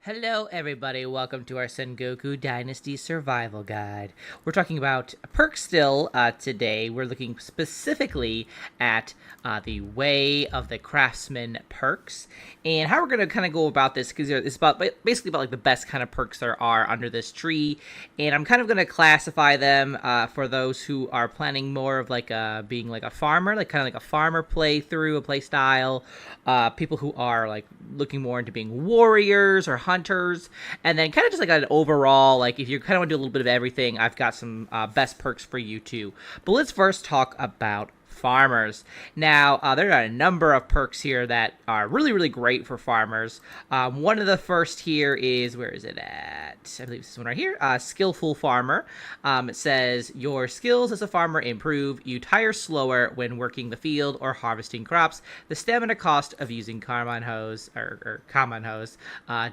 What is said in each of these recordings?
Hello everybody, welcome to our Sengoku Dynasty Survival Guide. We're talking about perks still today. We're looking specifically at the Way of the Craftsmen perks and how we're going to kind of go about this because it's basically about like the best kind of perks there are under this tree, and I'm kind of going to classify them for those who are planning more of like being like a farmer, like kind of like a farmer playthrough, a play style, people who are like looking more into being warriors or hunters, and then kind of just like an overall, like if you kind of want to do a little bit of everything, I've got some best perks for you too. But let's first talk about farmers. Now, there are a number of perks here that are really great for farmers. One of the first here is, where is it at? I believe this one right here. Skillful Farmer. It says, your skills as a farmer improve. You tire slower when working the field or harvesting crops. The stamina cost of using common hose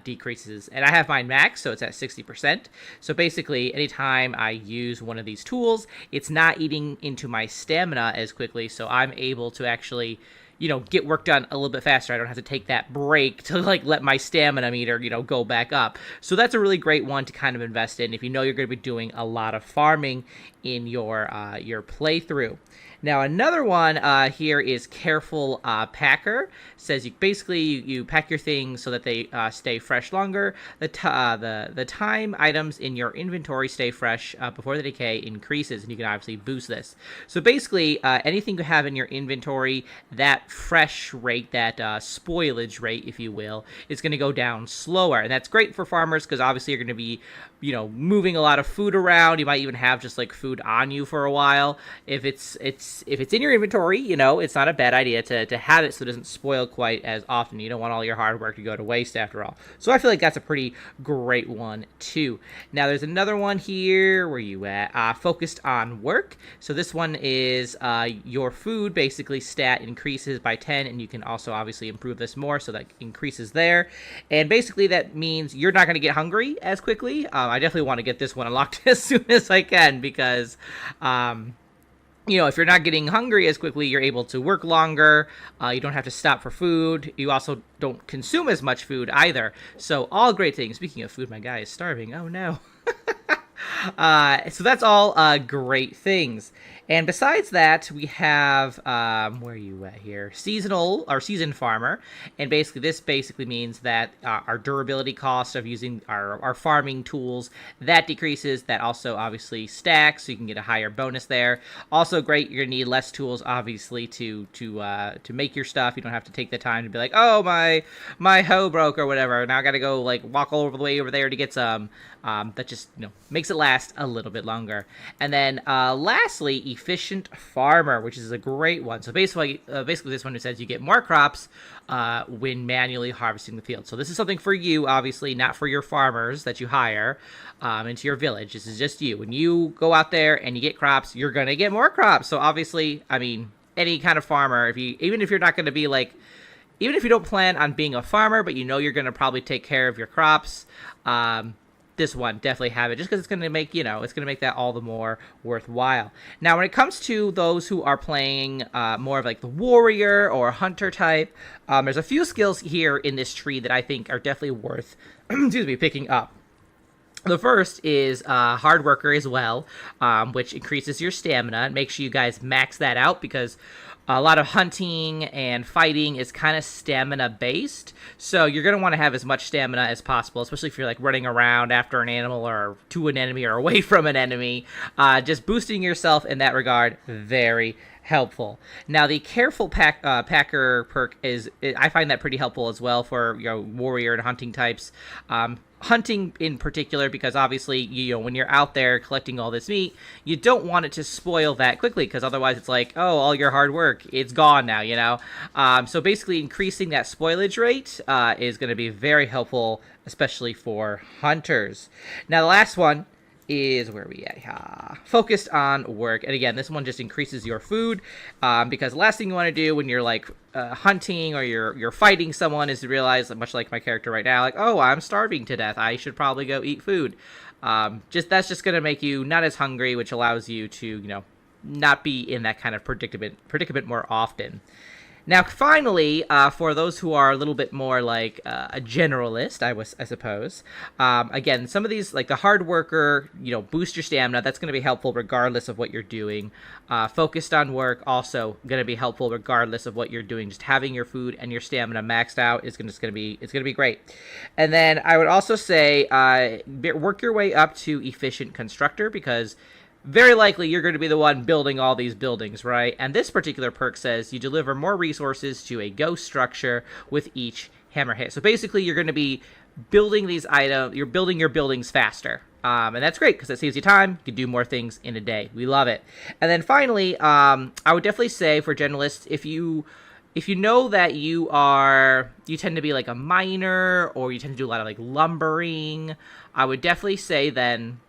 decreases. And I have mine max, so it's at 60%. So basically, anytime I use one of these tools, it's not eating into my stamina as quickly, so I'm able to actually, get work done a little bit faster. I don't have to take that break to like let my stamina meter, go back up. So that's a really great one to kind of invest in if you know you're going to be doing a lot of farming in your playthrough. Now another one here is Careful Packer. It says you pack your things so that they stay fresh longer. The time items in your inventory stay fresh before the decay increases, and you can obviously boost this. So basically, anything you have in your inventory, that fresh rate, that spoilage rate, if you will, is going to go down slower, and that's great for farmers because obviously you're going to be, moving a lot of food around. You might even have just like food on you for a while. If it's in your inventory, it's not a bad idea to have it so it doesn't spoil quite as often. You don't want all your hard work to go to waste after all. So I feel like that's a pretty great one too. Now there's another one here. Where you at? Focused on work. So this one is your food basically stat increases by 10, and you can also obviously improve this more, so that increases there. And basically that means you're not going to get hungry as quickly. I definitely want to get this one unlocked as soon as I can because if you're not getting hungry as quickly, you're able to work longer. You don't have to stop for food. You also don't consume as much food either. So all great things. Speaking of food, my guy is starving. Oh no. So that's all great things. And besides that, we have, where are you at here? Seasonal, or Season Farmer. And basically, this basically means that our durability cost of using our farming tools, that decreases. That also obviously stacks, so you can get a higher bonus there. Also great, you're going to need less tools, obviously, to make your stuff. You don't have to take the time to be like, oh, my hoe broke or whatever. Now I got to go, like, walk all over the way over there to get some. That just, makes it last a little bit longer. And then, lastly, Efficient Farmer, which is a great one. So basically this one says you get more crops when manually harvesting the field. So this is something for you, obviously, not for your farmers that you hire into your village. This is just you. When you go out there and you get crops, you're going to get more crops. So obviously, I mean, any kind of farmer, even if you're not going to be like, even if you don't plan on being a farmer, but you're going to probably take care of your crops, this one, definitely have it, just because it's going to make, it's going to make that all the more worthwhile. Now, when it comes to those who are playing more of like the warrior or hunter type, there's a few skills here in this tree that I think are definitely worth, picking up. The first is Hard Worker as well, which increases your stamina. And make sure you guys max that out because a lot of hunting and fighting is kind of stamina based. So you're going to want to have as much stamina as possible, especially if you're like running around after an animal or to an enemy or away from an enemy. Just boosting yourself in that regard, very helpful. Now the Careful Packer perk I find that pretty helpful as well for warrior and hunting types. Hunting in particular, because obviously, when you're out there collecting all this meat, you don't want it to spoil that quickly, because otherwise it's like, oh, all your hard work, it's gone now, So basically increasing that spoilage rate is going to be very helpful, especially for hunters. Now the last one is, where are we at? Focused on work. And again, this one just increases your food, because the last thing you want to do when you're like hunting or you're fighting someone is to realize, much like my character right now, like, oh, I'm starving to death, I should probably go eat food. That's just going to make you not as hungry, which allows you to, not be in that kind of predicament more often. Now, finally, for those who are a little bit more like a generalist, I suppose. Again, some of these, like the hard worker, boost your stamina. That's going to be helpful regardless of what you're doing. Focused on work, also going to be helpful regardless of what you're doing. Just having your food and your stamina maxed out is going to be great. And then I would also say work your way up to efficient constructor, because very likely you're going to be the one building all these buildings, right? And this particular perk says you deliver more resources to a ghost structure with each hammer hit. So basically you're going to be building these items, you're building your buildings faster. And that's great because it saves you time. You can do more things in a day. We love it. And then finally, I would definitely say for generalists, if you know that you tend to be like a miner, or you tend to do a lot of like lumbering, I would definitely say then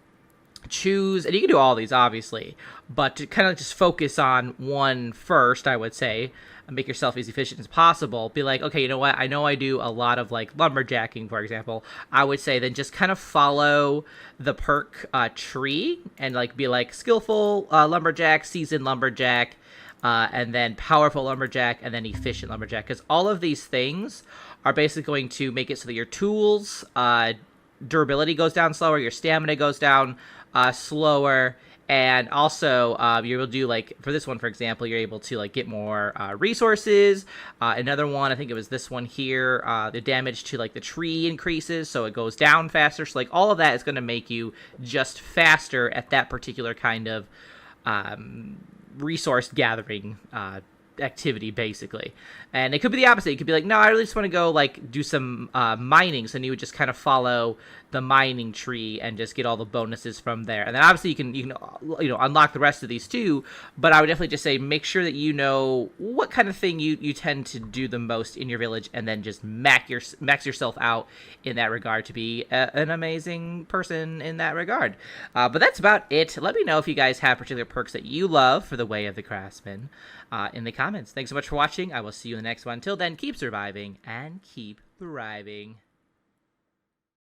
choose, and you can do all these obviously, but to kind of just focus on one first, I would say, and make yourself as efficient as possible. Be like, okay, you know what, I know I do a lot of like lumberjacking, for example. I would say then just kind of follow the perk tree and like be like skillful lumberjack, seasoned lumberjack, and then powerful lumberjack, and then efficient lumberjack, because all of these things are basically going to make it so that your tools durability goes down slower, your stamina goes down slower, and also you're able to do, like for this one for example, you're able to like get more resources. Another one, I think it was this one here, the damage to like the tree increases, so it goes down faster. So like all of that is going to make you just faster at that particular kind of resource gathering activity, basically. And it could be the opposite. You could be like, no, I really just want to go like do some mining, so then you would just kind of follow the mining tree and just get all the bonuses from there. And then obviously you can unlock the rest of these too, but I would definitely just say make sure that you know what kind of thing you tend to do the most in your village, and then just max yourself out in that regard to be an amazing person in that regard. But that's about it. Let me know if you guys have particular perks that you love for the Way of the Craftsman in the comments. Thanks so much for watching. I will see you in the next one. Till then, keep surviving and keep thriving.